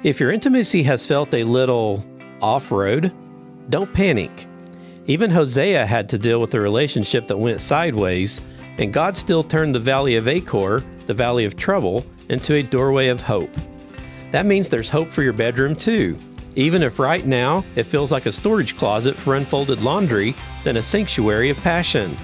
If your intimacy has felt a little off-road, don't panic. Even Hosea had to deal with a relationship that went sideways, and God still turned the valley of Achor, the valley of trouble, into a doorway of hope. That means there's hope for your bedroom too, even if right now it feels like a storage closet for unfolded laundry than a sanctuary of passion.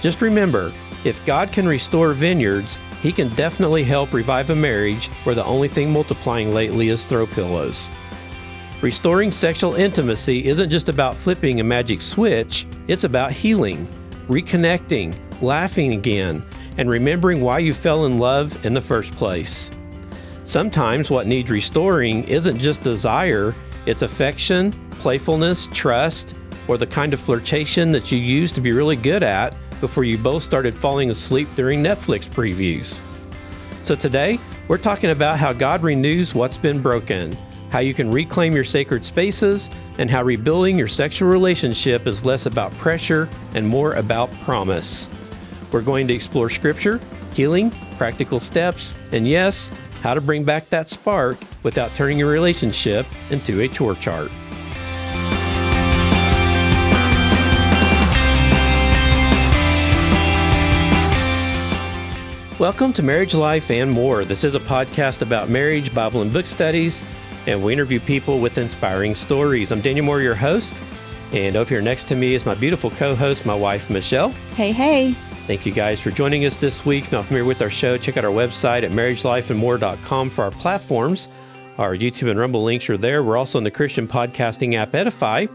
Just remember, if God can restore vineyards, He can definitely help revive a marriage where the only thing multiplying lately is throw pillows. Restoring sexual intimacy isn't just about flipping a magic switch, it's about healing, reconnecting, laughing again, and remembering why you fell in love in the first place. Sometimes what needs restoring isn't just desire, it's affection, playfulness, trust, or the kind of flirtation that you used to be really good at before you both started falling asleep during Netflix previews. So today, we're talking about how God renews what's been broken, how you can reclaim your sacred spaces, and how rebuilding your sexual relationship is less about pressure and more about promise. We're going to explore scripture, healing, practical steps, and yes, how to bring back that spark without turning your relationship into a chore chart. Welcome to Marriage Life and More. This is a podcast about marriage, Bible, and book studies, and we interview people with inspiring stories. I'm Daniel Moore, your host, and over here next to me is my beautiful co-host, my wife, Michelle. Hey, hey. Thank you guys for joining us this week. If you're not familiar with our show, check out our website at marriagelifeandmore.com for our platforms. Our YouTube and Rumble links are there. We're also on the Christian podcasting app Edify,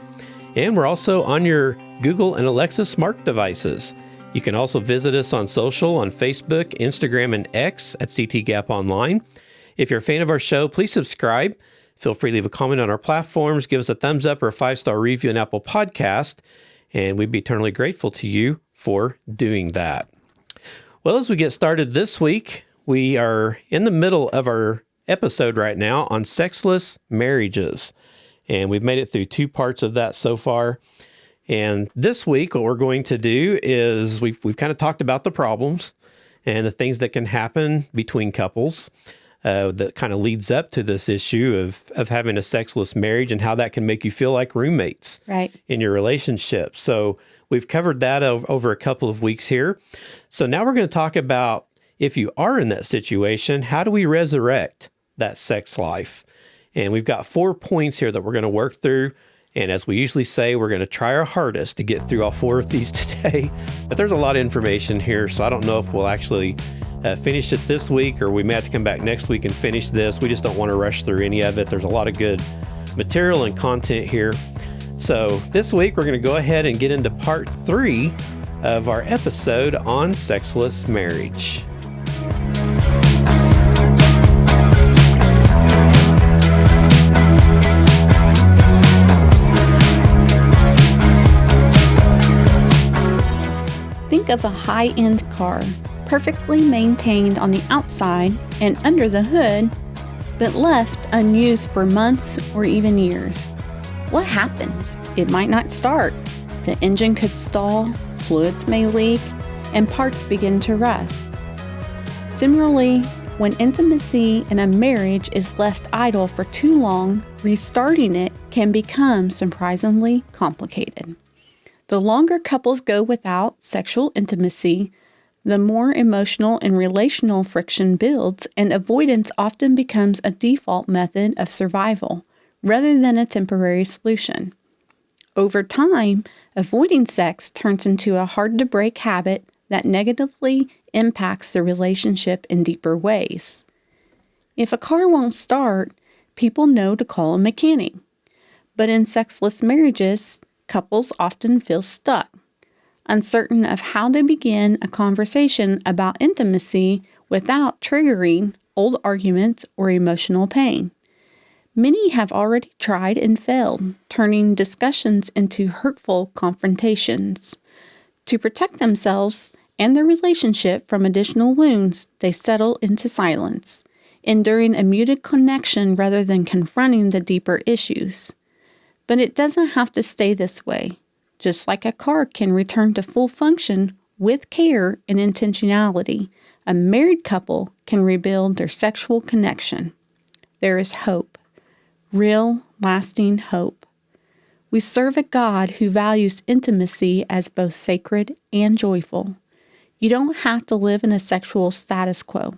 and we're also on your Google and Alexa smart devices. You can also visit us on social, on Facebook, Instagram, and X at CT Gap Online. If you're a fan of our show, please subscribe. Feel free to leave a comment on our platforms, give us a thumbs up or a 5-star review on Apple Podcast, and we'd be eternally grateful to you for doing that. Well, as we get started this week, we are in the middle of our episode right now on sexless marriages, and we've made it through 2 parts of that so far. And this week, what we're going to do is we've kind of talked about the problems and the things that can happen between couples that kind of leads up to this issue of having a sexless marriage and how that can make you feel like roommates in your relationship. So we've covered that over a couple of weeks here. So now we're going to talk about, if you are in that situation, how do we resurrect that sex life? And we've got 4 points here that we're going to work through. And as we usually say, we're going to try our hardest to get through all 4 of these today. But there's a lot of information here, so I don't know if we'll actually finish it this week, or we may have to come back next week and finish this. We just don't want to rush through any of it. There's a lot of good material and content here. So this week, we're going to go ahead and get into part 3 of our episode on sexless marriage. Think of a high-end car, perfectly maintained on the outside and under the hood, but left unused for months or even years. What happens? It might not start. The engine could stall, fluids may leak, and parts begin to rust. Similarly, when intimacy in a marriage is left idle for too long, restarting it can become surprisingly complicated. The longer couples go without sexual intimacy, the more emotional and relational friction builds, and avoidance often becomes a default method of survival rather than a temporary solution. Over time, avoiding sex turns into a hard-to-break habit that negatively impacts the relationship in deeper ways. If a car won't start, people know to call a mechanic. But in sexless marriages, couples often feel stuck, uncertain of how to begin a conversation about intimacy without triggering old arguments or emotional pain. Many have already tried and failed, turning discussions into hurtful confrontations. To protect themselves and their relationship from additional wounds, they settle into silence, enduring a muted connection rather than confronting the deeper issues. But it doesn't have to stay this way. Just like a car can return to full function with care and intentionality, a married couple can rebuild their sexual connection. There is hope. real, lasting hope. We serve a God who values intimacy as both sacred and joyful. You don't have to live in a sexual status quo.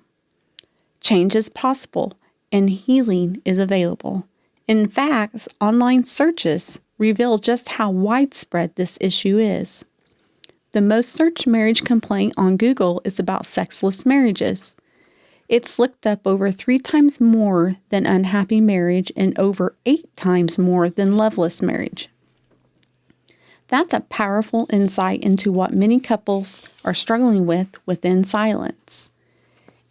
Change is possible, and healing is available. In fact, online searches reveal just how widespread this issue is. The most searched marriage complaint on Google is about sexless marriages. It's looked up over 3 times more than unhappy marriage and over 8 times more than loveless marriage. That's a powerful insight into what many couples are struggling with within silence.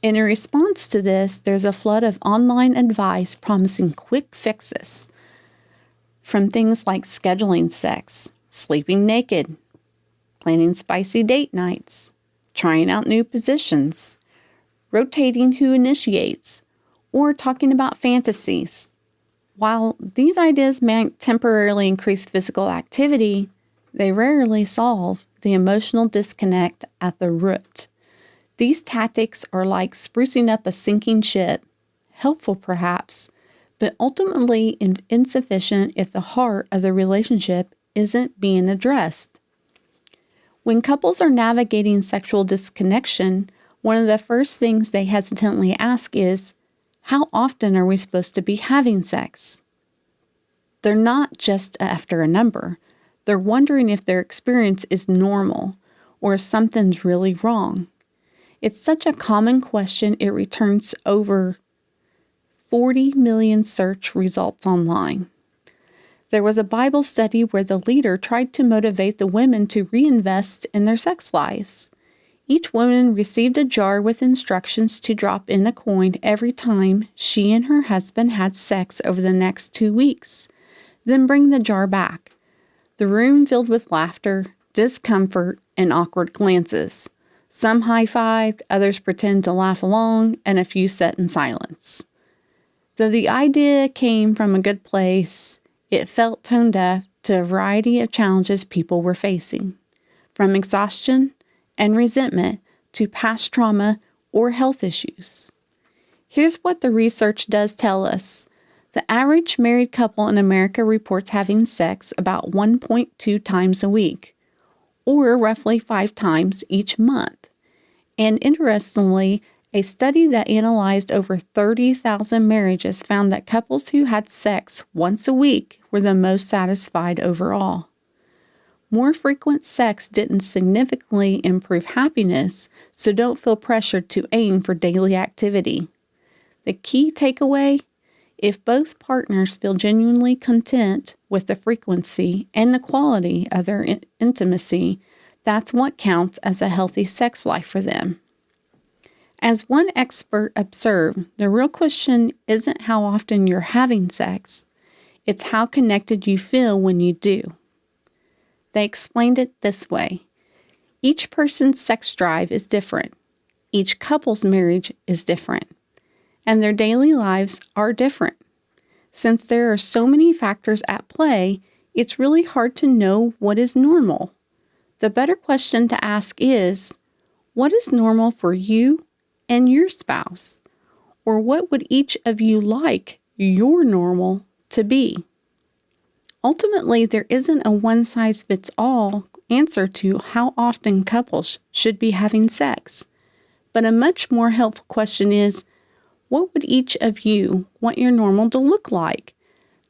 In response to this, there's a flood of online advice promising quick fixes, from things like scheduling sex, sleeping naked, planning spicy date nights, trying out new positions, rotating who initiates, or talking about fantasies. While these ideas may temporarily increase physical activity, they rarely solve the emotional disconnect at the root. These tactics are like sprucing up a sinking ship, helpful perhaps, but ultimately insufficient if the heart of the relationship isn't being addressed. When couples are navigating sexual disconnection, one of the first things they hesitantly ask is, how often are we supposed to be having sex? They're not just after a number. They're wondering if their experience is normal or if something's really wrong. It's such a common question, it returns over 40 million search results online. There was a Bible study where the leader tried to motivate the women to reinvest in their sex lives. Each woman received a jar with instructions to drop in a coin every time she and her husband had sex over the next 2 weeks, then bring the jar back. The room filled with laughter, discomfort, and awkward glances. Some high-fived, others pretend to laugh along, and a few sat in silence. Though the idea came from a good place, it felt tone deaf to a variety of challenges people were facing, from exhaustion and resentment to past trauma or health issues. Here's what the research does tell us. The average married couple in America reports having sex about 1.2 times a week, or roughly 5 times each month. And interestingly, a study that analyzed over 30,000 marriages found that couples who had sex once a week were the most satisfied overall. More frequent sex didn't significantly improve happiness, so don't feel pressured to aim for daily activity. The key takeaway? If both partners feel genuinely content with the frequency and the quality of their intimacy, that's what counts as a healthy sex life for them. As one expert observed, the real question isn't how often you're having sex, it's how connected you feel when you do. They explained it this way. Each person's sex drive is different. Each couple's marriage is different. And their daily lives are different. Since there are so many factors at play, it's really hard to know what is normal. The better question to ask is, what is normal for you and your spouse? Or what would each of you like your normal to be? Ultimately, there isn't a one-size-fits-all answer to how often couples should be having sex. But a much more helpful question is, what would each of you want your normal to look like?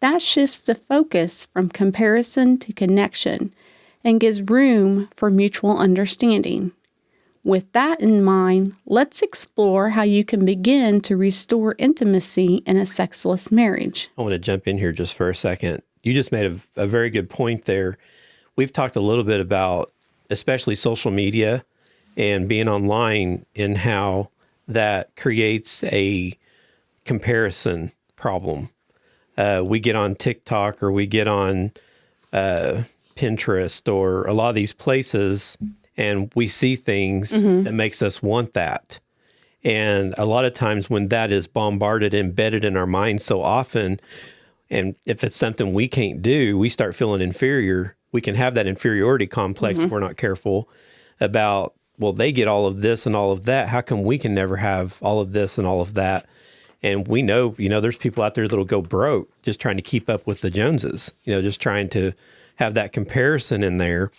That shifts the focus from comparison to connection and gives room for mutual understanding. With that in mind, let's explore how you can begin to restore intimacy in a sexless marriage. I want to jump in here just for a second. You just made a very good point there. We've talked a little bit about, especially social media and being online, and how that creates a comparison problem. We get on TikTok or we get on Pinterest or a lot of these places, and we see things that makes us want that. And a lot of times when that is bombarded, embedded in our minds so often, and if it's something we can't do, we start feeling inferior. We can have that inferiority complex if we're not careful about, well, they get all of this and all of that. How come we can never have all of this and all of that? And we know, there's people out there that'll go broke just trying to keep up with the Joneses, just trying to have that comparison in there.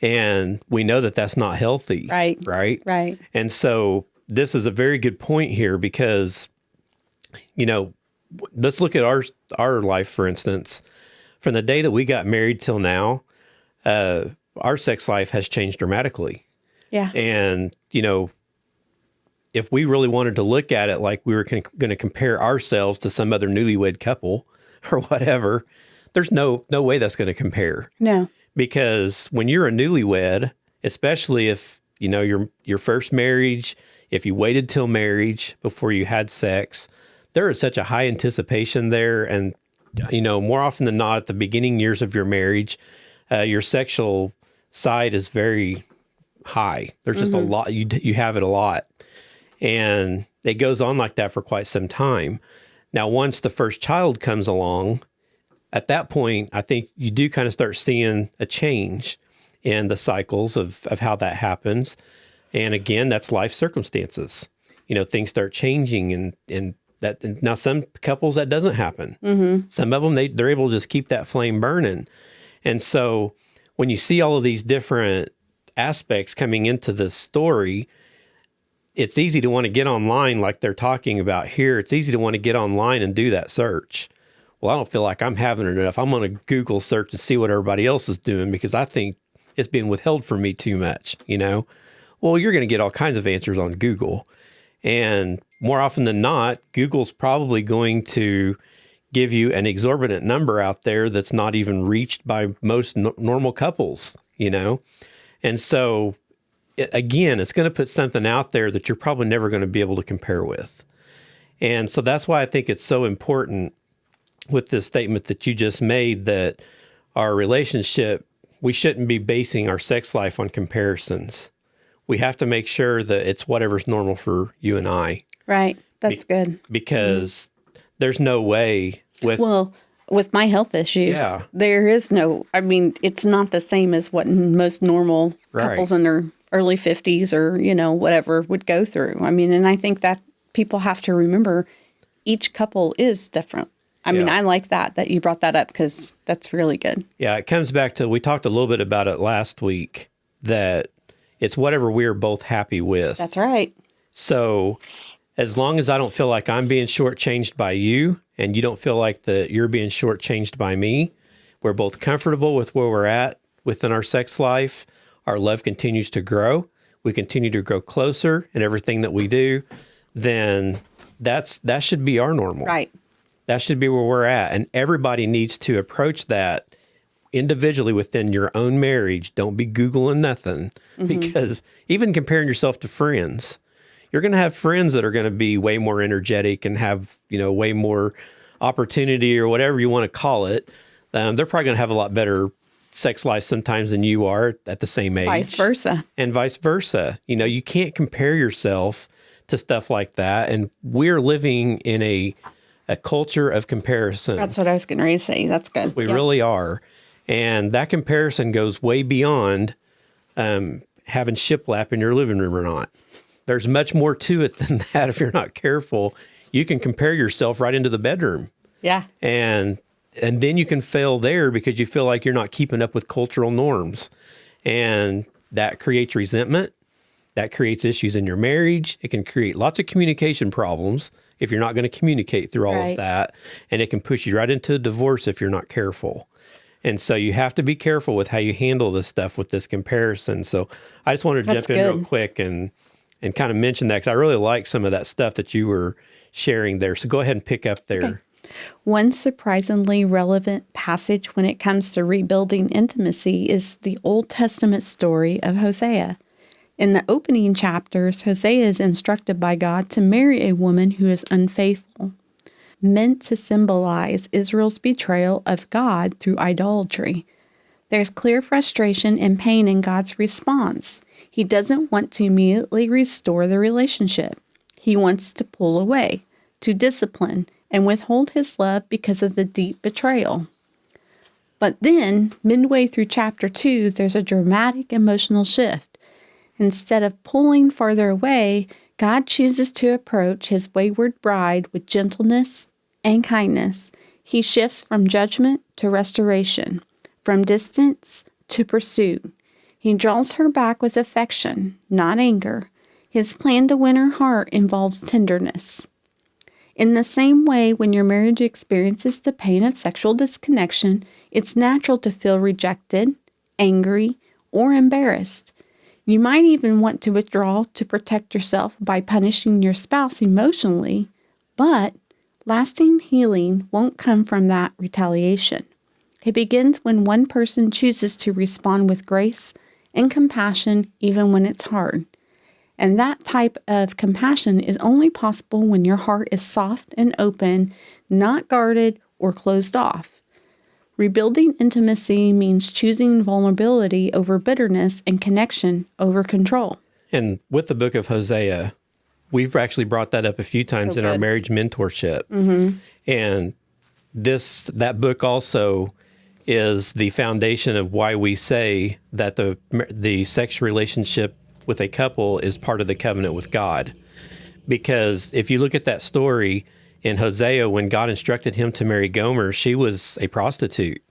And we know that that's not healthy. Right. Right. Right. And so this is a very good point here because, let's look at our life, for instance. From the day that we got married till now, our sex life has changed dramatically. Yeah. And, if we really wanted to look at it like we were going to compare ourselves to some other newlywed couple or whatever, there's no way that's going to compare. No. Because when you're a newlywed, especially if, your first marriage, if you waited till marriage before you had sex, there is such a high anticipation there. And, more often than not, at the beginning years of your marriage, your sexual side is very high. There's just a lot, you have it a lot. And it goes on like that for quite some time. Now, once the first child comes along, at that point, I think you do kind of start seeing a change in the cycles of how that happens. And again, that's life circumstances. Things start changing and that now some couples that doesn't happen. Some of them, they're able to just keep that flame burning. And so when you see all of these different aspects coming into this story, it's easy to want to get online like they're talking about here. It's easy to want to get online and do that search. Well, I don't feel like I'm having it enough. I'm going to Google search and see what everybody else is doing because I think it's being withheld from me too much, Well, you're going to get all kinds of answers on Google. And more often than not, Google's probably going to give you an exorbitant number out there that's not even reached by most normal couples, And so, again, it's going to put something out there that you're probably never going to be able to compare with. And so that's why I think it's so important with this statement that you just made that our relationship, we shouldn't be basing our sex life on comparisons. We have to make sure that it's whatever's normal for you and I. Right. That's good. Because there's no way with my health issues, there is it's not the same as what most normal couples in their early 50s or, whatever would go through. And I think that people have to remember each couple is different. I like that you brought that up because that's really good. Yeah, it comes back to, we talked a little bit about it last week, that it's whatever we're both happy with. That's right. So as long as I don't feel like I'm being shortchanged by you and you don't feel like you're being shortchanged by me, we're both comfortable with where we're at within our sex life. Our love continues to grow. We continue to grow closer in everything that we do. Then that should be our normal. Right. That should be where we're at. And everybody needs to approach that individually within your own marriage. Don't be Googling nothing because even comparing yourself to friends, you're going to have friends that are going to be way more energetic and have, way more opportunity or whatever you want to call it. They're probably going to have a lot better sex life sometimes than you are at the same age. Vice versa. And vice versa. You can't compare yourself to stuff like that. And we're living in a culture of comparison. That's what I was getting ready to say. That's good. We really are. And that comparison goes way beyond having shiplap in your living room or not. There's much more to it than that if you're not careful. You can compare yourself right into the bedroom. Yeah. And then you can fail there because you feel like you're not keeping up with cultural norms. And that creates resentment. That creates issues in your marriage. It can create lots of communication problems if you're not going to communicate through all of that. And it can push you right into a divorce if you're not careful. And so you have to be careful with how you handle this stuff with this comparison. So I just wanted to jump in real quick and kind of mention that because I really like some of that stuff that you were sharing there. So go ahead and pick up there. Okay. One surprisingly relevant passage when it comes to rebuilding intimacy is the Old Testament story of Hosea. In the opening chapters, Hosea is instructed by God to marry a woman who is unfaithful, meant to symbolize Israel's betrayal of God through idolatry. There's clear frustration and pain in God's response. He doesn't want to immediately restore the relationship. He wants to pull away, to discipline, and withhold his love because of the deep betrayal. But then, midway through chapter 2, there's a dramatic emotional shift. Instead of pulling farther away, God chooses to approach his wayward bride with gentleness and kindness. He shifts from judgment to restoration, from distance to pursuit. He draws her back with affection, not anger. His plan to win her heart involves tenderness. In the same way, when your marriage experiences the pain of sexual disconnection, it's natural to feel rejected, angry, or embarrassed. You might even want to withdraw to protect yourself by punishing your spouse emotionally, but lasting healing won't come from that retaliation. It begins when one person chooses to respond with grace and compassion even when it's hard. And that type of compassion is only possible when your heart is soft and open, not guarded or closed off. Rebuilding intimacy means choosing vulnerability over bitterness and connection over control. And with the book of Hosea, we've actually brought that up a few times in our marriage mentorship. Mm-hmm. And that book also is the foundation of why we say that the sex relationship with a couple is part of the covenant with God. Because if you look at that story in Hosea, when God instructed him to marry Gomer, she was a prostitute.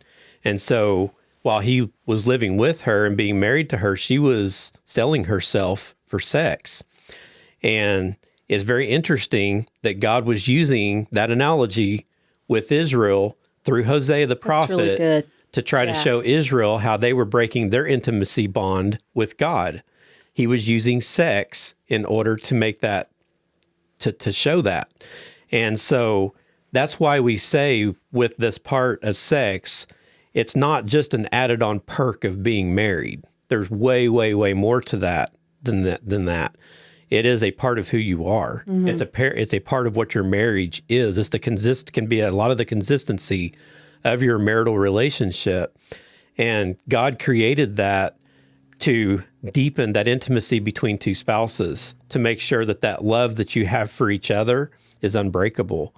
And so while he was living with her and being married to her, she was selling herself for sex. And it's very interesting that God was using that analogy with Israel through Hosea the prophet to try to show Israel how they were breaking their intimacy bond with God. He was using sex in order to make that, to show that. And so that's why we say with this part of sex, it's not just an added on perk of being married. There's way, way, way more to that than that. It is a part of who you are. Mm-hmm. It's a part of what your marriage is. Can be a lot of the consistency of your marital relationship. And God created that to deepen that intimacy between two spouses, to make sure that love that you have for each other is unbreakable.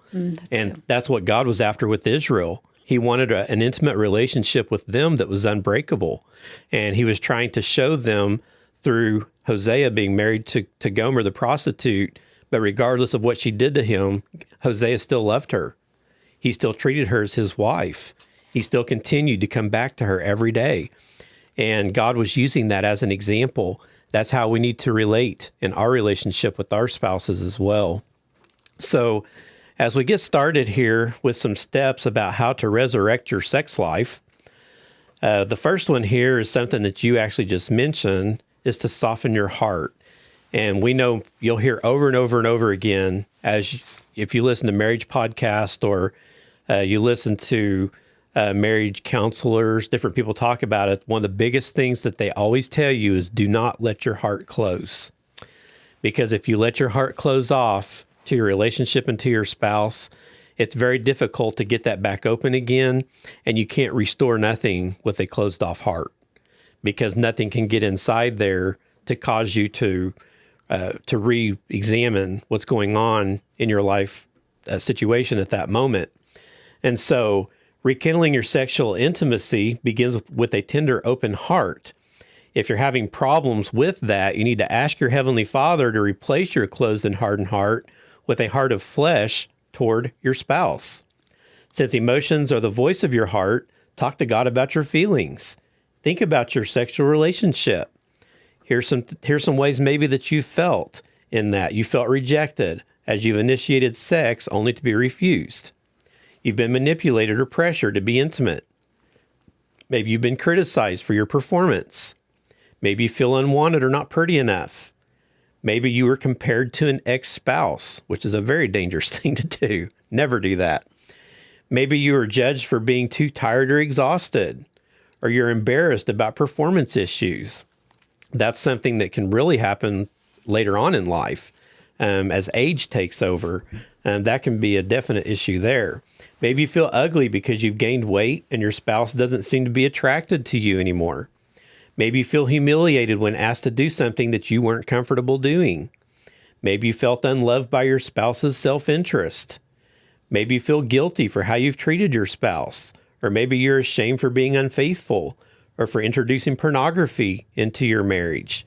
That's what God was after with Israel. He wanted an intimate relationship with them that was unbreakable. And he was trying to show them through Hosea being married to Gomer, the prostitute, but regardless of what she did to him, Hosea still loved her. He still treated her as his wife. He still continued to come back to her every day. And God was using that as an example. That's how we need to relate in our relationship with our spouses as well. So as we get started here with some steps about how to resurrect your sex life, the first one here is something that you actually just mentioned, is to soften your heart. And we know you'll hear over and over and over again, if you listen to marriage podcasts or you listen to marriage counselors, different people talk about it. One of the biggest things that they always tell you is do not let your heart close. Because if you let your heart close off to your relationship and to your spouse, it's very difficult to get that back open again, and you can't restore nothing with a closed off heart, because nothing can get inside there to cause you to re-examine what's going on in your life situation at that moment. And so rekindling your sexual intimacy begins with a tender, open heart. If you're having problems with that, you need to ask your Heavenly Father to replace your closed and hardened heart with a heart of flesh toward your spouse. Since emotions are the voice of your heart, talk to God about your feelings. Think about your sexual relationship. Here's some ways maybe that you felt in that. You felt rejected as you've initiated sex only to be refused. You've been manipulated or pressured to be intimate. Maybe you've been criticized for your performance. Maybe you feel unwanted or not pretty enough. Maybe you were compared to an ex-spouse, which is a very dangerous thing to do. Never do that. Maybe you were judged for being too tired or exhausted, or you're embarrassed about performance issues. That's something that can really happen later on in life as age takes over. That can be a definite issue there. Maybe you feel ugly because you've gained weight and your spouse doesn't seem to be attracted to you anymore. Maybe you feel humiliated when asked to do something that you weren't comfortable doing. Maybe you felt unloved by your spouse's self-interest. Maybe you feel guilty for how you've treated your spouse. Or maybe you're ashamed for being unfaithful or for introducing pornography into your marriage.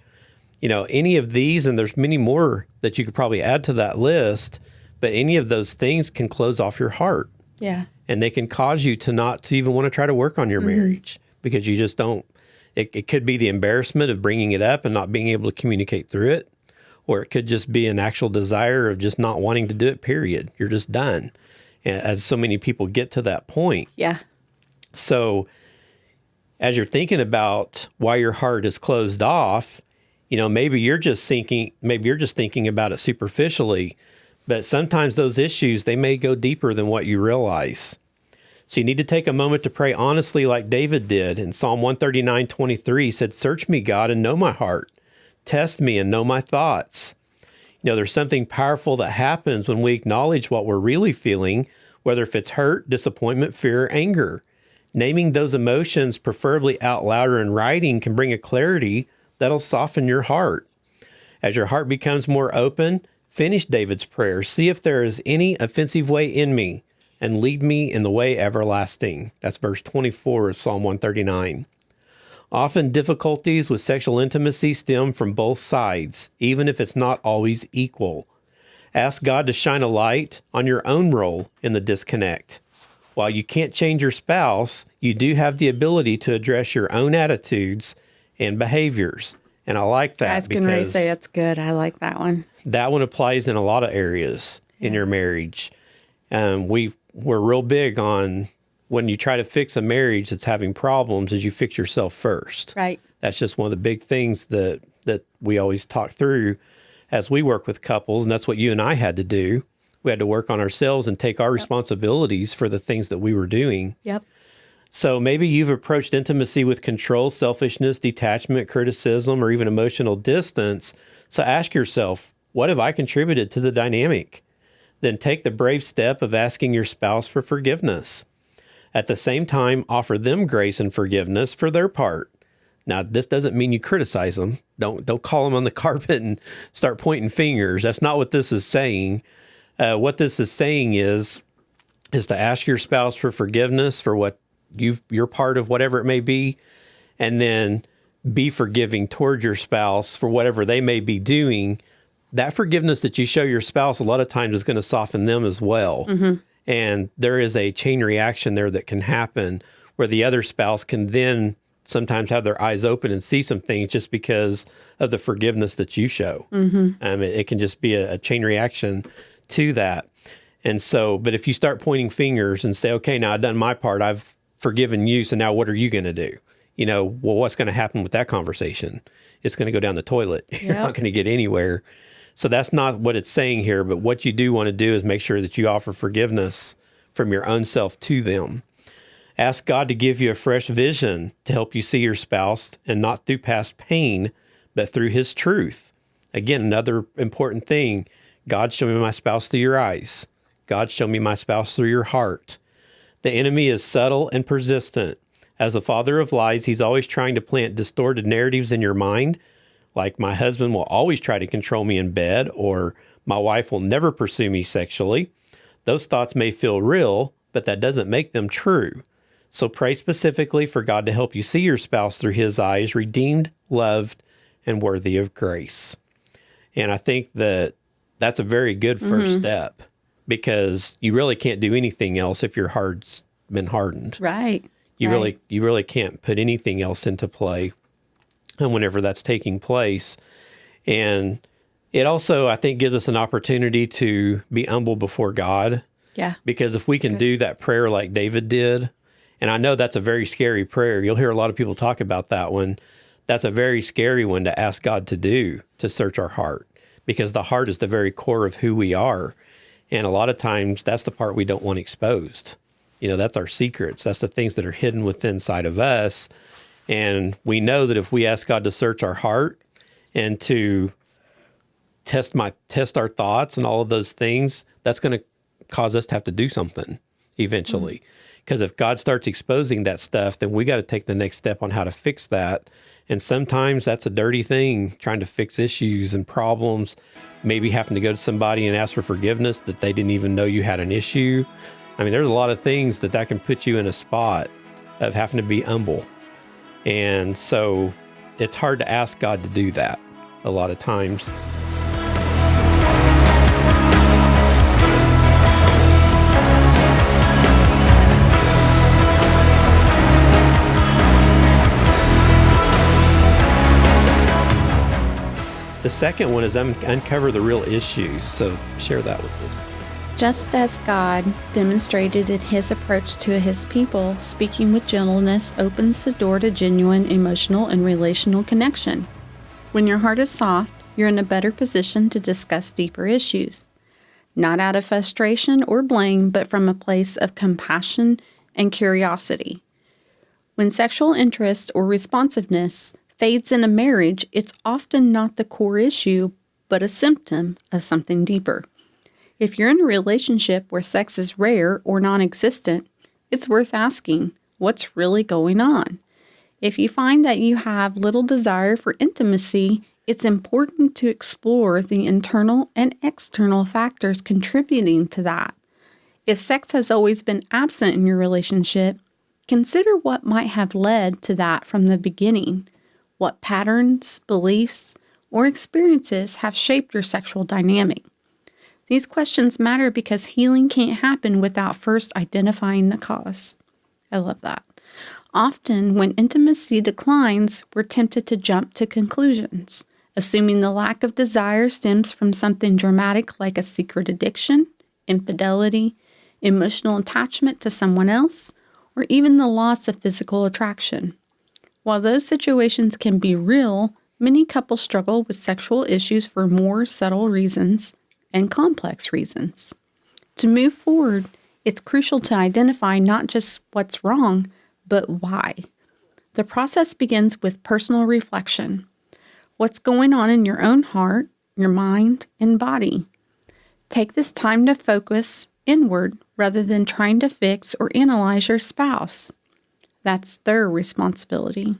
any of these, and there's many more that you could probably add to that list, but any of those things can close off your heart. Yeah. And they can cause you to not to even want to try to work on your marriage because you just don't. It could be the embarrassment of bringing it up and not being able to communicate through it, or it could just be an actual desire of just not wanting to do it, period. You're just done. And as so many people get to that point. Yeah. So as you're thinking about why your heart is closed off, maybe you're just thinking about it superficially, but sometimes those issues, they may go deeper than what you realize. So you need to take a moment to pray honestly like David did. In Psalm 139:23 said, "Search me, God, and know my heart. Test me and know my thoughts." There's something powerful that happens when we acknowledge what we're really feeling, whether if it's hurt, disappointment, fear, or anger. Naming those emotions, preferably out loud or in writing, can bring a clarity that'll soften your heart. As your heart becomes more open, finish David's prayer. See if there is any offensive way in me, and lead me in the way everlasting. That's verse 24 of Psalm 139. Often difficulties with sexual intimacy stem from both sides, even if it's not always equal. Ask God to shine a light on your own role in the disconnect. While you can't change your spouse, you do have the ability to address your own attitudes and behaviors. And I like that. I was going to say that's good. I like that one. That one applies in a lot of areas in your marriage. We're real big on when you try to fix a marriage that's having problems is you fix yourself first. Right. That's just one of the big things that we always talk through as we work with couples, and that's what you and I had to do. We had to work on ourselves and take our responsibilities for the things that we were doing. Yep. So maybe you've approached intimacy with control, selfishness, detachment, criticism, or even emotional distance. So ask yourself, what have I contributed to the dynamic? Then take the brave step of asking your spouse for forgiveness. At the same time, offer them grace and forgiveness for their part. Now, this doesn't mean you criticize them. Don't call them on the carpet and start pointing fingers. That's not what this is saying. What this is saying is to ask your spouse for forgiveness for what you're part of, whatever it may be, and then be forgiving toward your spouse for whatever they may be doing. That forgiveness that you show your spouse a lot of times is going to soften them as well. Mm-hmm. And there is a chain reaction there that can happen where the other spouse can then sometimes have their eyes open and see some things just because of the forgiveness that you show. Mm-hmm. It can just be a chain reaction to that. And so, but if you start pointing fingers and say, okay, now I've done my part, I've forgiven you, so now what are you going to do? Well, what's going to happen with that conversation? It's going to go down the toilet. Yep. You're not going to get anywhere. So that's not what it's saying here, but what you do want to do is make sure that you offer forgiveness from your own self to them. Ask God to give you a fresh vision to help you see your spouse, and not through past pain, but through His truth. Again, another important thing, God, show me my spouse through your eyes. God, show me my spouse through your heart. The enemy is subtle and persistent. As the father of lies, he's always trying to plant distorted narratives in your mind, like my husband will always try to control me in bed, or my wife will never pursue me sexually. Those thoughts may feel real, but that doesn't make them true. So pray specifically for God to help you see your spouse through His eyes, redeemed, loved, and worthy of grace. And I think that's a very good first step, because you really can't do anything else if your heart's been hardened. Right. You really can't put anything else into play whenever that's taking place. And it also, I think, gives us an opportunity to be humble before God. Yeah. Because if we can do that prayer like David did, and I know that's a very scary prayer. You'll hear a lot of people talk about that one. That's a very scary one to ask God to do, to search our heart, because the heart is the very core of who we are. And a lot of times that's the part we don't want exposed. That's our secrets. That's the things that are hidden within inside of us. And we know that if we ask God to search our heart and to test our thoughts and all of those things, that's going to cause us to have to do something eventually. Because if God starts exposing that stuff, then we got to take the next step on how to fix that. And sometimes that's a dirty thing, trying to fix issues and problems, maybe having to go to somebody and ask for forgiveness that they didn't even know you had an issue. There's a lot of things that can put you in a spot of having to be humble. And so it's hard to ask God to do that. a lot of times. The second one is uncover the real issues. So share that with us. Just as God demonstrated in his approach to his people, speaking with gentleness opens the door to genuine emotional and relational connection. When your heart is soft, you're in a better position to discuss deeper issues, not out of frustration or blame, but from a place of compassion and curiosity. When sexual interest or responsiveness fades in a marriage, it's often not the core issue, but a symptom of something deeper. If you're in a relationship where sex is rare or non-existent, it's worth asking, what's really going on? If you find that you have little desire for intimacy, it's important to explore the internal and external factors contributing to that. If sex has always been absent in your relationship, consider what might have led to that from the beginning. What patterns, beliefs, or experiences have shaped your sexual dynamic? These questions matter because healing can't happen without first identifying the cause. I love that. Often, when intimacy declines, we're tempted to jump to conclusions, assuming the lack of desire stems from something dramatic like a secret addiction, infidelity, emotional attachment to someone else, or even the loss of physical attraction. While those situations can be real, many couples struggle with sexual issues for more subtle reasons and complex reasons. To move forward, it's crucial to identify not just what's wrong, but why. The process begins with personal reflection. What's going on in your own heart, your mind, and body? Take this time to focus inward rather than trying to fix or analyze your spouse. That's their responsibility.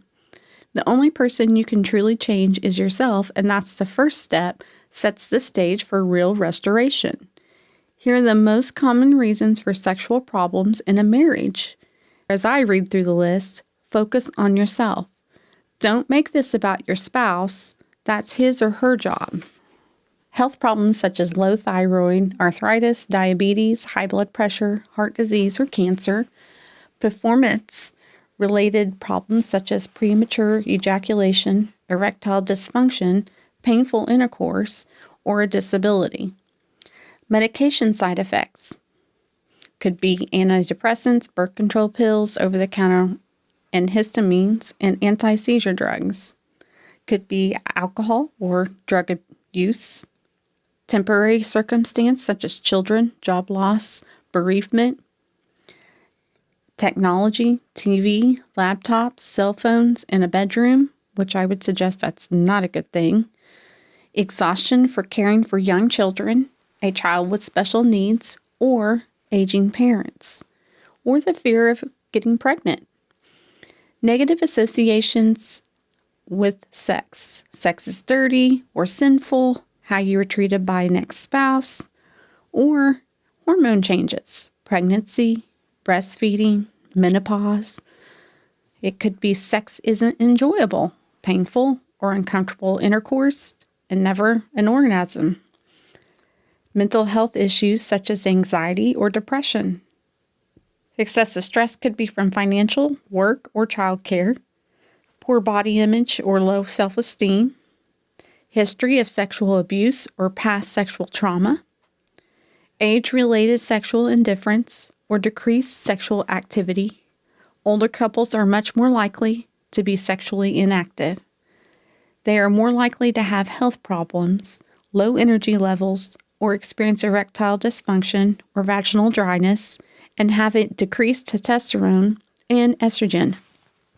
The only person you can truly change is yourself, and that's the first step, sets the stage for real restoration. Here are the most common reasons for sexual problems in a marriage. As I read through the list, focus on yourself. Don't make this about your spouse. That's his or her job. Health problems such as low thyroid, arthritis, diabetes, high blood pressure, heart disease, or cancer. Performance-related problems such as premature ejaculation, erectile dysfunction, painful intercourse, or a disability. Medication side effects could be antidepressants, birth control pills, over-the-counter antihistamines, and anti-seizure drugs. Could be alcohol or drug use. Temporary circumstance such as children, job loss, bereavement. Technology, TV, laptops, cell phones, in a bedroom, which I would suggest that's not a good thing. Exhaustion for caring for young children, a child with special needs, or aging parents, or the fear of getting pregnant. Negative associations with sex. Sex is dirty or sinful, how you were treated by an ex-spouse, or hormone changes, pregnancy, breastfeeding, menopause. It could be sex isn't enjoyable, painful, or uncomfortable intercourse, and never an orgasm. Mental health issues such as anxiety or depression. Excessive stress could be from financial, work, or childcare. Poor body image or low self-esteem. History of sexual abuse or past sexual trauma. Age-related sexual indifference or decreased sexual activity. Older couples are much more likely to be sexually inactive. They are more likely to have health problems, low energy levels, or experience erectile dysfunction or vaginal dryness, and have a decreased testosterone and estrogen.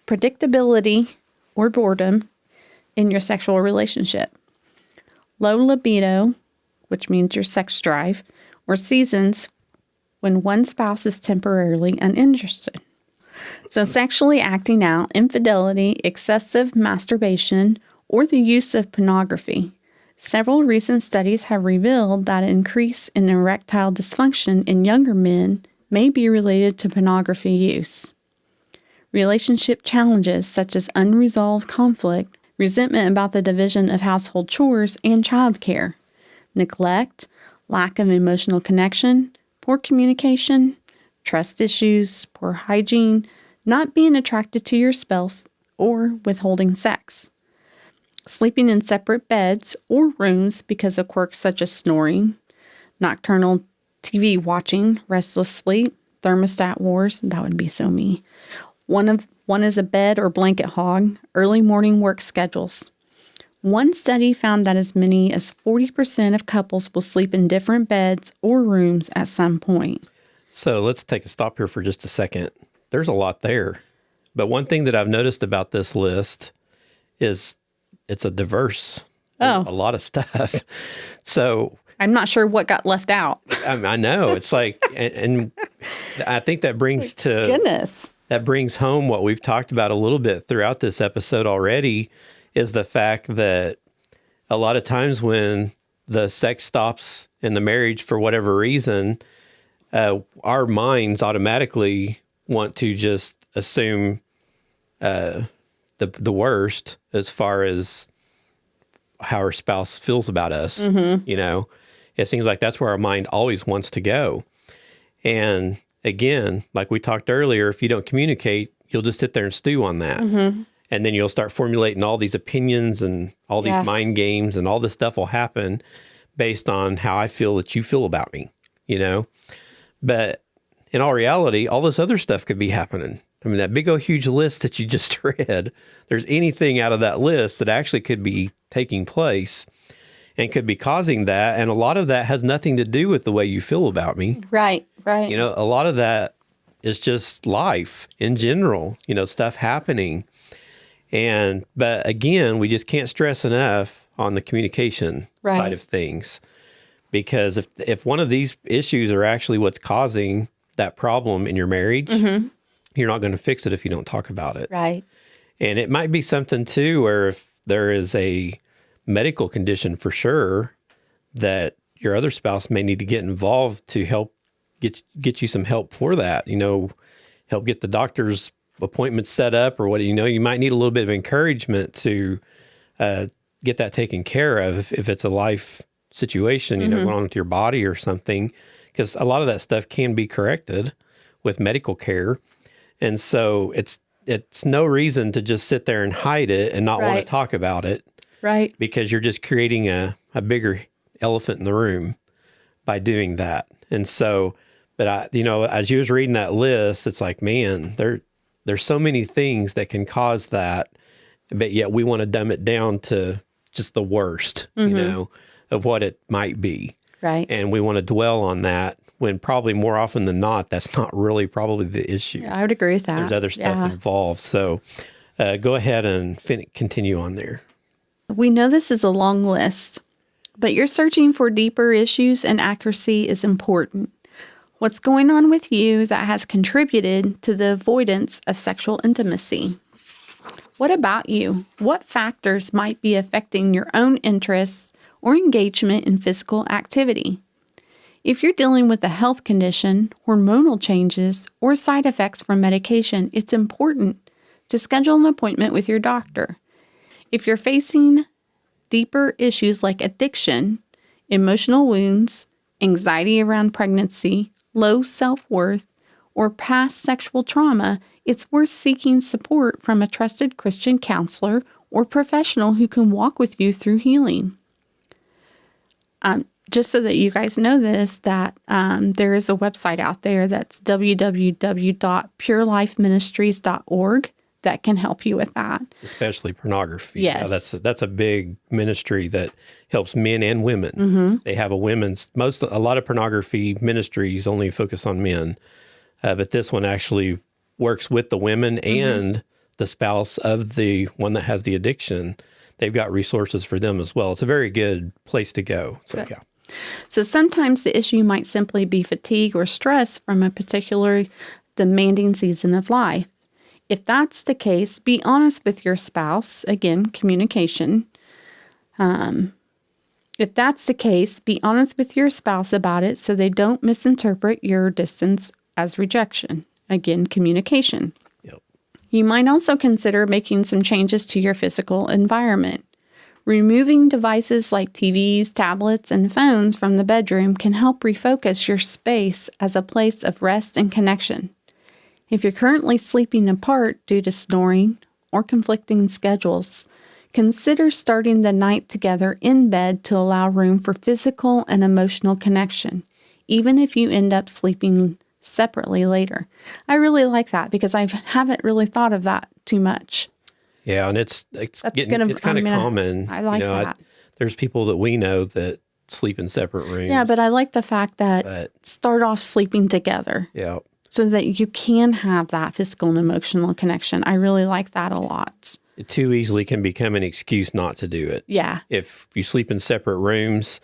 Predictability or boredom in your sexual relationship. Low libido, which means your sex drive, or seasons when one spouse is temporarily uninterested. So sexually acting out, infidelity, excessive masturbation, or the use of pornography. Several recent studies have revealed that an increase in erectile dysfunction in younger men may be related to pornography use. Relationship challenges such as unresolved conflict resentment about the division of household chores and childcare, neglect, lack of emotional connection, poor communication, trust issues, poor hygiene, not being attracted to your spouse, or withholding sex. Sleeping in separate beds or rooms because of quirks such as snoring, nocturnal TV watching, restless sleep, thermostat wars, that would be so me. One is a bed or blanket hog, early morning work schedules. One study found that as many as 40% of couples will sleep in different beds or rooms at some point. So let's take a stop here for just a second. There's a lot there. But one thing that I've noticed about this list is it's a diverse, a lot of stuff. So I'm not sure what got left out. I know. It's like, and I think that brings that brings home what we've talked about a little bit throughout this episode already, is the fact that a lot of times when the sex stops in the marriage for whatever reason, our minds automatically want to just assume the worst as far as how our spouse feels about us. Mm-hmm. You know, it seems like that's where our mind always wants to go. And again, like we talked earlier, if you don't communicate, you'll just sit there and stew on that. Mm-hmm. And then you'll start formulating all these opinions and all these mind games, and all this stuff will happen based on how I feel that you feel about me, you know? But in all reality, all this other stuff could be happening. I mean, that big old huge list that you just read, there's anything out of that list that actually could be taking place and could be causing that. And a lot of that has nothing to do with the way you feel about me. Right. You know, a lot of that is just life in general, you know, stuff happening. But again, we just can't stress enough on the communication side of things. Because if one of these issues are actually what's causing that problem in your marriage, you're not going to fix it if you don't talk about it. Right. And it might be something too, where if there is a medical condition for sure, that your other spouse may need to get involved to help get you some help for that, you know, help get the doctor's appointment set up, or what, you know, you might need a little bit of encouragement to get that taken care of if it's a life situation, you know, going on with your body or something, because a lot of that stuff can be corrected with medical care. And so it's no reason to just sit there and hide it and not want to talk about it. Right. Because you're just creating a bigger elephant in the room by doing that. And so, but you know, as you was reading that list, it's like, man, there's so many things that can cause that, but yet we want to dumb it down to just the worst, you know, of what it might be. Right. And we want to dwell on that when probably more often than not, that's not really probably the issue. Yeah, I would agree with that. There's other stuff involved. So go ahead and continue on there. We know this is a long list, but you're searching for deeper issues, and accuracy is important. What's going on with you that has contributed to the avoidance of sexual intimacy? What about you? What factors might be affecting your own interests or engagement in physical activity? If you're dealing with a health condition, hormonal changes, or side effects from medication, it's important to schedule an appointment with your doctor. If you're facing deeper issues like addiction, emotional wounds, anxiety around pregnancy, low self-worth, or past sexual trauma, it's worth seeking support from a trusted Christian counselor or professional who can walk with you through healing. Just so that you guys know this, that there is a website out there that's www.purelifeministries.org that can help you with that. Especially pornography. Yes. Yeah, that's a big ministry that helps men and women. Mm-hmm. They have a lot of pornography ministries only focus on men, but this one actually works with the women and the spouse of the one that has the addiction. They've got resources for them as well. It's a very good place to go. So, yeah. So sometimes the issue might simply be fatigue or stress from a particular demanding season of life. If that's the case, be honest with your spouse. Again, communication. If that's the case, be honest with your spouse about it so they don't misinterpret your distance as rejection. Again, communication. Yep. You might also consider making some changes to your physical environment. Removing devices like TVs, tablets, and phones from the bedroom can help refocus your space as a place of rest and connection. If you're currently sleeping apart due to snoring or conflicting schedules, consider starting the night together in bed to allow room for physical and emotional connection, even if you end up sleeping separately later. I really like that because I haven't really thought of that too much. Yeah, and it's kind of common. I like that. There's people that we know that sleep in separate rooms. Yeah, but I like the fact that start off sleeping together. Yeah. So that you can have that physical and emotional connection. I really like that a lot. It too easily can become an excuse not to do it. Yeah. If you sleep in separate rooms,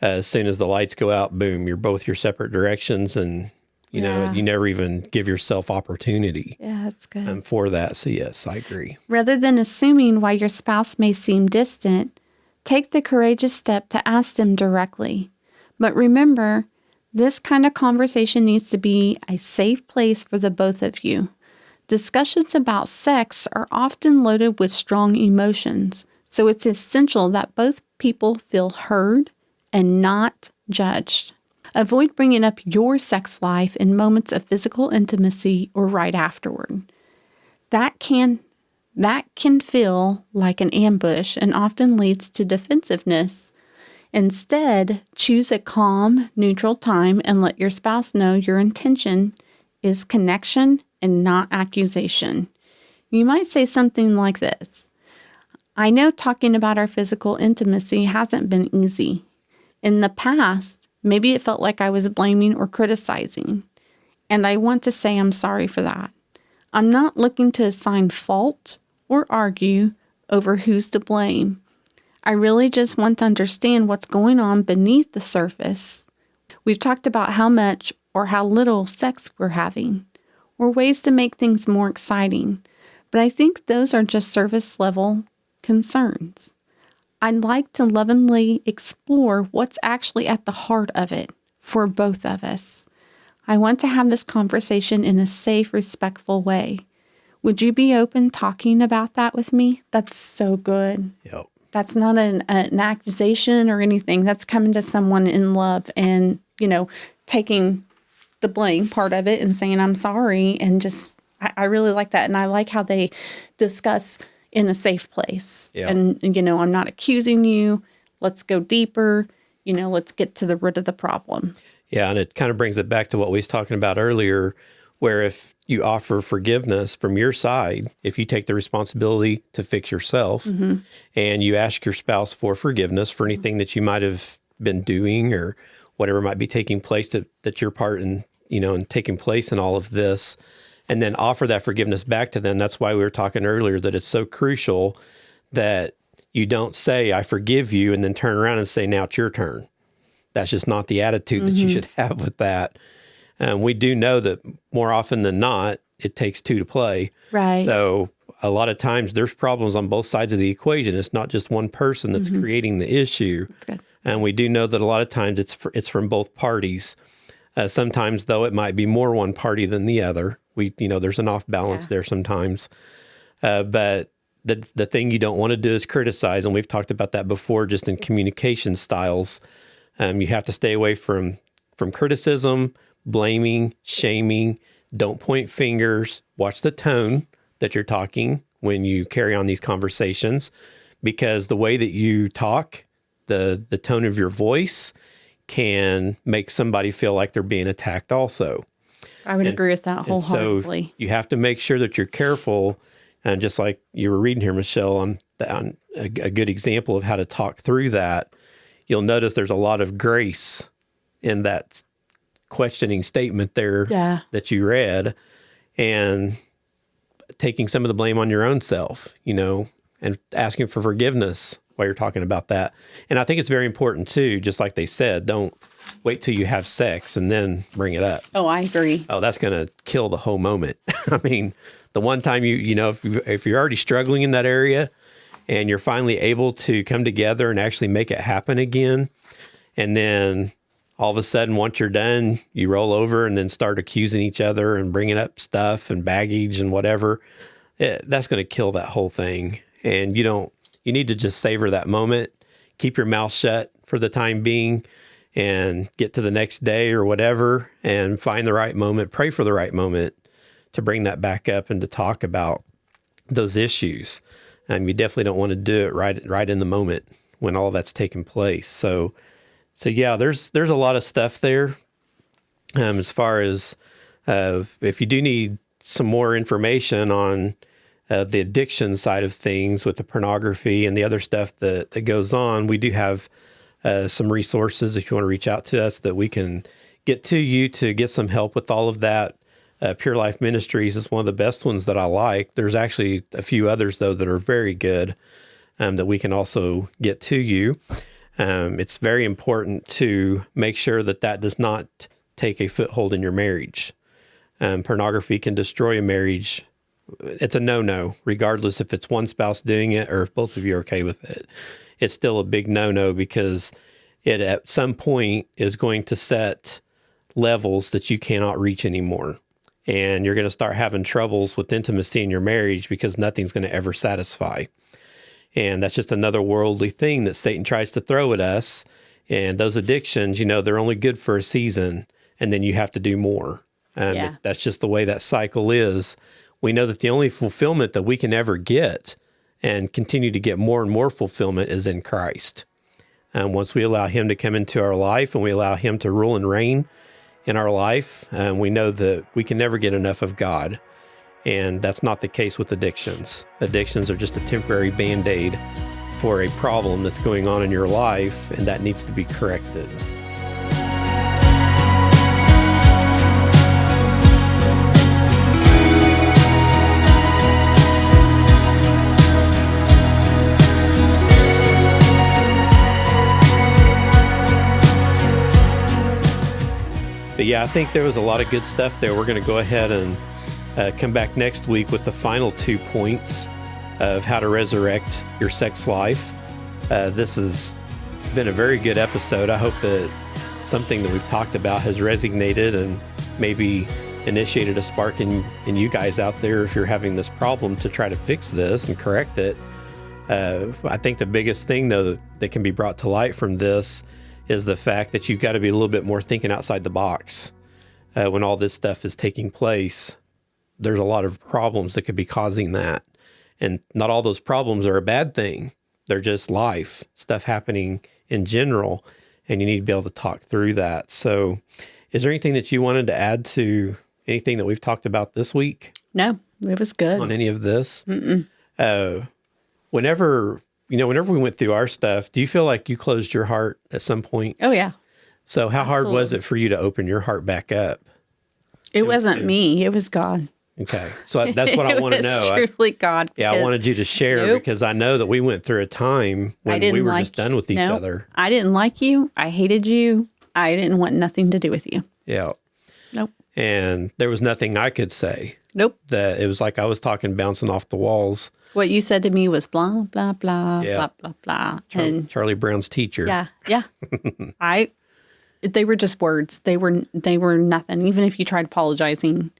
as soon as the lights go out, boom, you're both your separate directions, and you know, you never even give yourself opportunity. Yeah, that's good. For that. So yes, I agree. Rather than assuming why your spouse may seem distant, take the courageous step to ask them directly. But remember, this kind of conversation needs to be a safe place for the both of you. Discussions about sex are often loaded with strong emotions, so it's essential that both people feel heard and not judged. Avoid bringing up your sex life in moments of physical intimacy or right afterward. That can feel like an ambush and often leads to defensiveness. Instead, choose a calm, neutral time and let your spouse know your intention is connection and not accusation. You might say something like this: I know talking about our physical intimacy hasn't been easy. In the past, maybe it felt like I was blaming or criticizing, and I want to say I'm sorry for that. I'm not looking to assign fault or argue over who's to blame. I really just want to understand what's going on beneath the surface. We've talked about how much or how little sex we're having, or ways to make things more exciting, but I think those are just surface level concerns. I'd like to lovingly explore what's actually at the heart of it for both of us. I want to have this conversation in a safe, respectful way. Would you be open talking about that with me? That's so good. Yep. That's not an accusation or anything. That's coming to someone in love and, taking the blame part of it and saying, I'm sorry. And just, I really like that. And I like how they discuss in a safe place. Yeah. And, I'm not accusing you. Let's go deeper. Let's get to the root of the problem. Yeah. And it kind of brings it back to what we was talking about earlier, where if you offer forgiveness from your side, if you take the responsibility to fix yourself and you ask your spouse for forgiveness for anything that you might have been doing or whatever might be taking place that your part in, and taking place in all of this, and then offer that forgiveness back to them. That's why we were talking earlier that it's so crucial that you don't say, I forgive you, and then turn around and say, now it's your turn. That's just not the attitude that you should have with that. We do know that more often than not, it takes two to play. Right. So a lot of times there's problems on both sides of the equation. It's not just one person that's creating the issue. That's good. And we do know that a lot of times it's from both parties. Sometimes, though, it might be more one party than the other. There's an off balance there sometimes. But the thing you don't want to do is criticize. And we've talked about that before, just in communication styles. You have to stay away from criticism, blaming, shaming. Don't point fingers. Watch the tone that you're talking when you carry on these conversations, because the way that you talk, the tone of your voice can make somebody feel like they're being attacked also. I would agree with that wholeheartedly. So you have to make sure that you're careful. And just like you were reading here, Michelle, on a good example of how to talk through that, you'll notice there's a lot of grace in that questioning statement there that you read, and taking some of the blame on your own self, and asking for forgiveness while you're talking about that. And I think it's very important too, just like they said, don't wait till you have sex and then bring it up. Oh, I agree. Oh, that's going to kill the whole moment. I mean, the one time if you're already struggling in that area and you're finally able to come together and actually make it happen again, and then all of a sudden, once you're done, you roll over and then start accusing each other and bringing up stuff and baggage and whatever, that's going to kill that whole thing. And you need to just savor that moment, keep your mouth shut for the time being, and get to the next day or whatever, and find the right moment, pray for the right moment to bring that back up and to talk about those issues. You definitely don't want to do it right in the moment when all that's taking place. So yeah, there's a lot of stuff there. As far as if you do need some more information on the addiction side of things with the pornography and the other stuff that goes on, we do have some resources if you want to reach out to us that we can get to you to get some help with all of that. Pure Life Ministries is one of the best ones that I like. There's actually a few others, though, that are very good that we can also get to you. It's very important to make sure that does not take a foothold in your marriage. Pornography can destroy a marriage. It's a no-no, regardless if it's one spouse doing it or if both of you are okay with it. It's still a big no-no because it at some point is going to set levels that you cannot reach anymore. And you're going to start having troubles with intimacy in your marriage because nothing's going to ever satisfy. And that's just another worldly thing that Satan tries to throw at us. And those addictions, they're only good for a season, and then you have to do more. That's just the way that cycle is. We know that the only fulfillment that we can ever get and continue to get more and more fulfillment is in Christ. Once we allow him to come into our life and we allow him to rule and reign in our life, we know that we can never get enough of God. And that's not the case with addictions. Addictions are just a temporary Band-Aid for a problem that's going on in your life, and that needs to be corrected. But yeah, I think there was a lot of good stuff there. We're going to go ahead and come back next week with the final 2 points of how to resurrect your sex life. This has been a very good episode. I hope that something that we've talked about has resonated and maybe initiated a spark in you guys out there if you're having this problem to try to fix this and correct it. I think the biggest thing, though, that can be brought to light from this is the fact that you've got to be a little bit more thinking outside the box. When all this stuff is taking place, there's a lot of problems that could be causing that. And not all those problems are a bad thing. They're just life, stuff happening in general, and you need to be able to talk through that. So is there anything that you wanted to add to anything that we've talked about this week? No, it was good. On any of this? Whenever we went through our stuff, do you feel like you closed your heart at some point? Oh, yeah. So how hard was it for you to open your heart back up? It wasn't me. It was God. Okay. So that's what I want to know. It was truly God. I wanted you to share because I know that we went through a time when we were just done with each other. I didn't like you. I hated you. I didn't want nothing to do with you. Yeah. Nope. And there was nothing I could say. Nope. That it was like I was talking, bouncing off the walls. What you said to me was blah, blah, blah, blah, blah, blah. Charlie Brown's teacher. Yeah. They were just words. They were nothing. Even if you tried apologizing,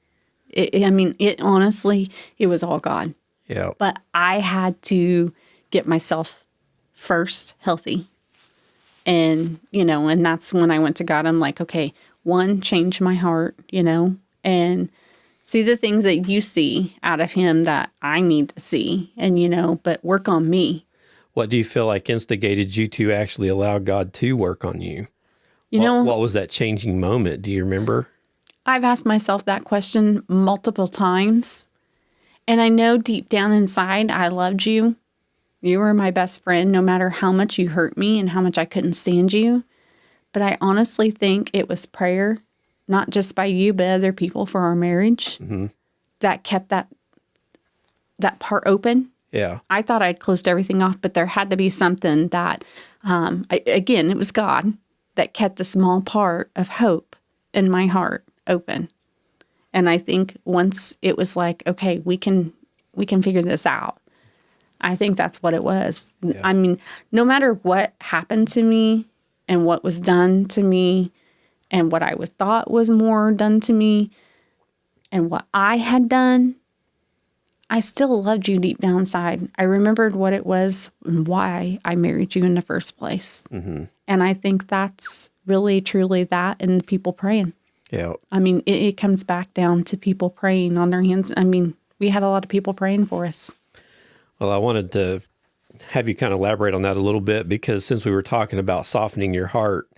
it honestly, it was all God. Yeah. But I had to get myself first healthy. And, and that's when I went to God. I'm like, okay, change my heart, and see the things that you see out of him that I need to see and, but work on me. What do you feel like instigated you to actually allow God to work on you? What was that changing moment? Do you remember? I've asked myself that question multiple times, and I know deep down inside, I loved you. You were my best friend, no matter how much you hurt me and how much I couldn't stand you. But I honestly think it was prayer, not just by you, but other people for our marriage, that kept that part open. Yeah. I thought I'd closed everything off, but there had to be something that, it was God that kept a small part of hope in my heart open. And I think once it was like, okay, we can figure this out. I think that's what it was. Yeah. I mean, no matter what happened to me and what was done to me and what I was thought was more done to me and what I had done, I still loved you deep down inside. I remembered what it was and why I married you in the first place. Mm-hmm. And I think that's really, truly that, and people praying. Yeah. I mean, it comes back down to people praying on their hands. I mean, we had a lot of people praying for us. Well, I wanted to have you kind of elaborate on that a little bit, because since we were talking about softening your heart,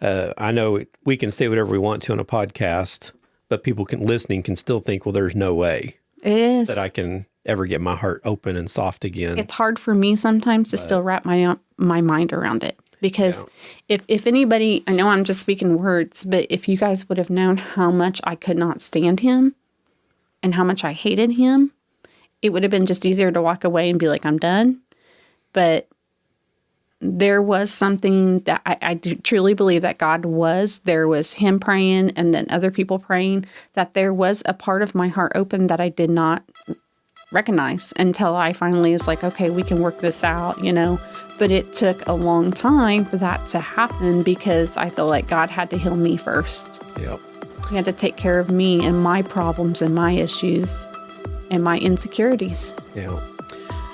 I know we can say whatever we want to on a podcast, but people listening can still think, well, there's no way It is. that I can ever get my heart open and soft again. It's hard for me sometimes to still wrap my mind around it. Because if anybody, I know I'm just speaking words, but if you guys would have known how much I could not stand him and how much I hated him, it would have been just easier to walk away and be like, I'm done. But there was something that I do truly believe that there was him praying and then other people praying, that there was a part of my heart open that I did not recognize until I finally was like, okay, we can work this out, But it took a long time for that to happen, because I feel like God had to heal me first. Yep. He had to take care of me and my problems and my issues and my insecurities. Yeah.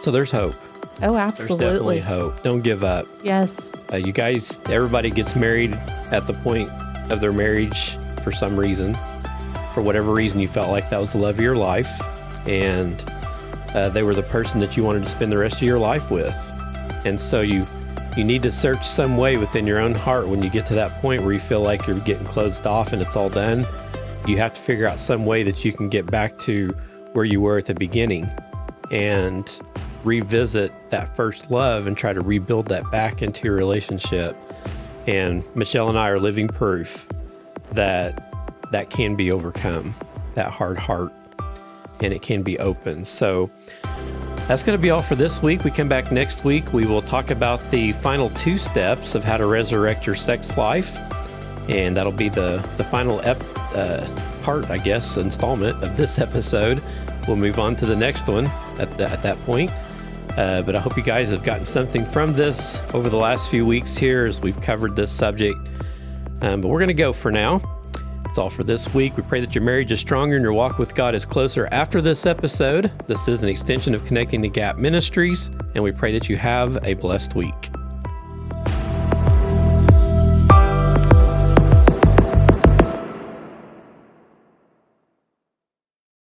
So there's hope. Oh, absolutely. There's definitely hope. Don't give up. Yes. You guys, everybody gets married at the point of their marriage for some reason. For whatever reason, you felt like that was the love of your life, and they were the person that you wanted to spend the rest of your life with. And so you need to search some way within your own heart when you get to that point where you feel like you're getting closed off and it's all done. You have to figure out some way that you can get back to where you were at the beginning and revisit that first love and try to rebuild that back into your relationship. And Michelle and I are living proof that that can be overcome, that hard heart, and it can be open. So that's going to be all for this week. We come back next week. We will talk about the final 2 steps of how to resurrect your sex life. And that'll be the final part, I guess, installment of this episode. We'll move on to the next one at that point. But I hope you guys have gotten something from this over the last few weeks here as we've covered this subject. But we're going to go for now. That's all for this week. We pray that your marriage is stronger and your walk with God is closer after this episode. This is an extension of Connecting the Gap Ministries, and we pray that you have a blessed week.